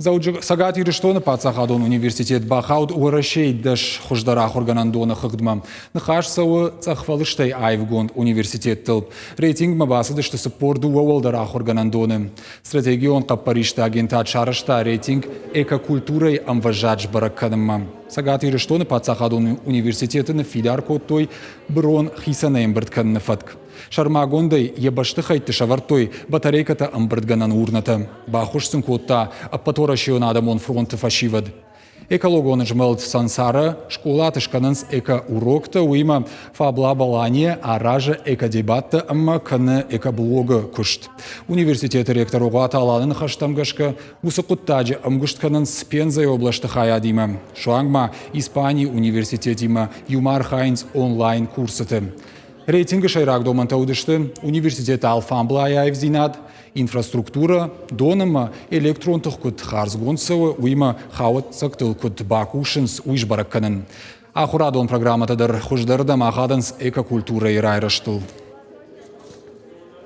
Цæгат Ирыстоны паддзахадон университет бахауд Уæрæсейы хуыздæр ахуыргæнæндоны хъæппæ. Ныхас цæуы цъæхфæлыстәй аивгонд университеттыл. Рейтингмæ бацыдысты спорду уәлдәр ахуыргæнæндоны. Стратегион хъæппæристы агентад шарæзта рейтинг экокультурәйы äмвәзад сбәрәг кәнынмә. Цæгат Ирыстоны паддзахадон университетыны фидар коттой брон хисанайын бірткәнні фатк. Шармагондай ебашты хайтты шавартой батарейката амбырдганан урната. Бахушсын котта аппатора шионадамон фронты фашивад. Экологоны жмылт сансара школа тышканынс эко-уроктæ уйма FabLab Alania аража эко-дебаттæ амма каны эко-блогы күшт. Университет ректор Огъуаты Аланы Ныхастамгашка усы құттаджы амгыштканынс Пензай облашты хаядима. Шуангма Испании университетима юмар хайнс онлайн-курсыты. Рейтингі шайрақ домантаудышты университеттал FabLab Alania инфраструктура доныма электронтық күт харзгонсауы уйма хауыт сақтыл күт бакушынс уйш баракканын. Ахуыргæнæндон программатадар хуыздæр махаданс экокультурәйы райрыштыл.